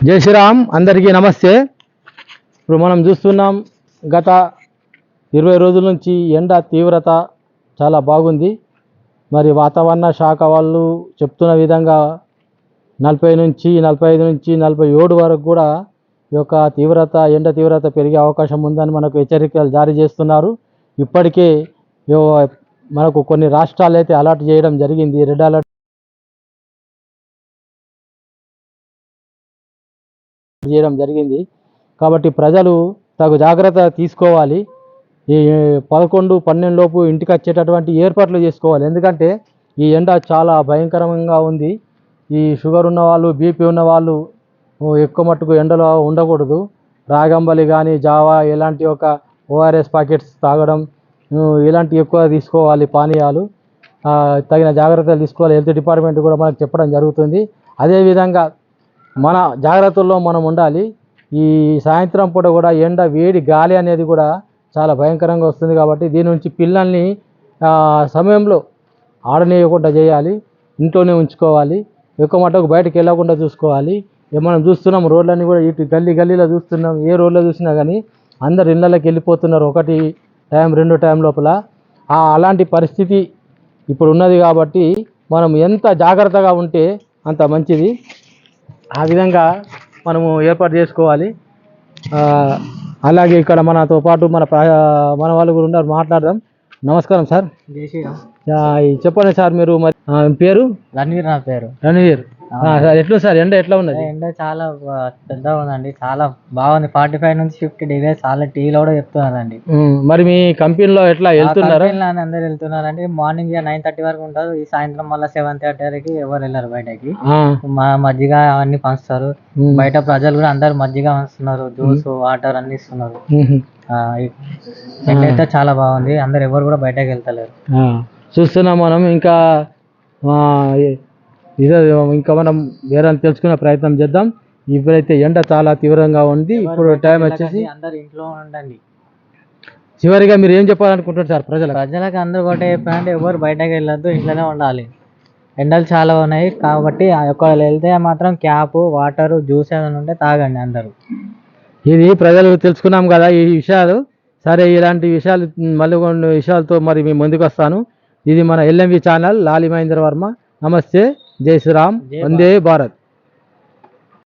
జై శ్రీరామ్, అందరికీ నమస్తే. ఇప్పుడు మనం చూస్తున్నాం, గత 20 రోజుల నుంచి ఎండ తీవ్రత చాలా బాగుంది. మరి వాతావరణ శాఖ వాళ్ళు చెప్తున్న విధంగా 40 నుంచి 45 నుంచి 47 వరకు కూడా ఈ యొక్క ఎండ తీవ్రత పెరిగే అవకాశం ఉందని మనకు హెచ్చరికలు జారీ చేస్తున్నారు. ఇప్పటికే మనకు కొన్ని రాష్ట్రాలు అయితే అలర్ట్ చేయడం జరిగింది, రెడ్ అలర్ట్ చేయడం జరిగింది. కాబట్టి ప్రజలు తగు జాగ్రత్త తీసుకోవాలి. ఈ 11-12 లోపు ఇంటికి వచ్చేటటువంటి ఏర్పాట్లు చేసుకోవాలి. ఎందుకంటే ఈ ఎండ చాలా భయంకరంగా ఉంది. ఈ షుగర్ ఉన్న వాళ్ళు, బీపీ ఉన్న వాళ్ళు ఎక్కువ మట్టుకు ఎండలో ఉండకూడదు. రాగంబలి కానీ, జావా ఇలాంటి ఒక ఓఆర్ఎస్ ప్యాకెట్స్ తాగడం ఇలాంటి ఎక్కువ తీసుకోవాలి పానీయాలు. తగిన జాగ్రత్తలు తీసుకోవాలి. హెల్త్ డిపార్ట్మెంట్ కూడా మనకు చెప్పడం జరుగుతుంది. అదేవిధంగా మన జాగ్రత్తల్లో మనం ఉండాలి. ఈ సాయంత్రం పూట కూడా ఎండ వేడి గాలి అనేది కూడా చాలా భయంకరంగా వస్తుంది. కాబట్టి దీని నుంచి పిల్లల్ని సమయంలో ఆడనీయకుండా చేయాలి, ఇంట్లోనే ఉంచుకోవాలి. ఎక్కువ మటుకు బయటకు వెళ్ళకుండా చూసుకోవాలి. మనం చూస్తున్నాం, రోడ్లన్నీ కూడా ఇటు గల్లీలో చూస్తున్నాం. ఏ రోడ్లో చూసినా కానీ అందరు ఇళ్ళకి వెళ్ళిపోతున్నారు, 1 టైం 2 టైం లోపల. అలాంటి పరిస్థితి ఇప్పుడు ఉన్నది. కాబట్టి మనం ఎంత జాగ్రత్తగా ఉంటే అంత మంచిది. ఆ విధంగా మనము ఏర్పాటు చేసుకోవాలి. అలాగే ఇక్కడ మనతో పాటు మన వాళ్ళు కూడా ఉన్నారు, మాట్లాడదాం. నమస్కారం సార్. జై శ్రీరామ్. చెప్పండి సార్, మీరు మరి పేరు? రణవీర్. నా పేరు రణవీర్. సార్ ఎట్లా సార్ ఎండ ఎట్లా ఉన్నది? ఎండ చాలా పెద్దగా ఉందండి, చాలా బాగుంది. 45 నుంచి 50 డిగ్రీస్ చాలా టీవీలో కూడా చెప్తున్నారండి. మరి మీ కంపెనీలో ఎట్లా వెళ్తున్నారా? అందరు వెళ్తున్నారండి. మార్నింగ్ 9:30 వరకు ఉంటారు. ఈ సాయంత్రం మళ్ళీ 7:30 వరకు ఎవరు వెళ్ళారు బయటకి. మజ్జిగ అవన్నీ పంచుతారు. బయట ప్రజలు కూడా అందరు మజ్జిగ పంచుతున్నారు, జ్యూస్, వాటర్ అన్ని ఇస్తున్నారు. అయితే చాలా బాగుంది. అందరు ఎవరు కూడా బయటకు వెళ్తలేరు. చూస్తున్నాం మనం. ఇంకా మనం వేరే తెలుసుకునే ప్రయత్నం చేద్దాం. ఇప్పుడైతే ఎండ చాలా తీవ్రంగా ఉంది. ఇప్పుడు టైం వచ్చేసి అందరు ఇంట్లో ఉండండి. చివరిగా మీరు ఏం చెప్పాలనుకుంటున్నారు సార్ ప్రజలకు? అందరూ ఒకటే చెప్పారంటే ఎవరు బయటకు వెళ్ళొద్దు, ఇంట్లోనే ఉండాలి. ఎండలు చాలా ఉన్నాయి కాబట్టి ఒకవేళ వెళ్తే మాత్రం క్యాప్, వాటర్, జ్యూస్ ఏమైనా ఉంటే తాగండి అందరూ. ఇది ప్రజలు తెలుసుకున్నాం కదా ఈ విషయాలు. సరే, ఇలాంటి విషయాలు మళ్ళీ కొన్ని విషయాలతో మరి మేము ముందుకు వస్తాను. ఇది మన LMV ఛానల్, లాలి మహేంద్ర వర్మ. నమస్తే. జై శ్రీరామ్, వందే భారత్.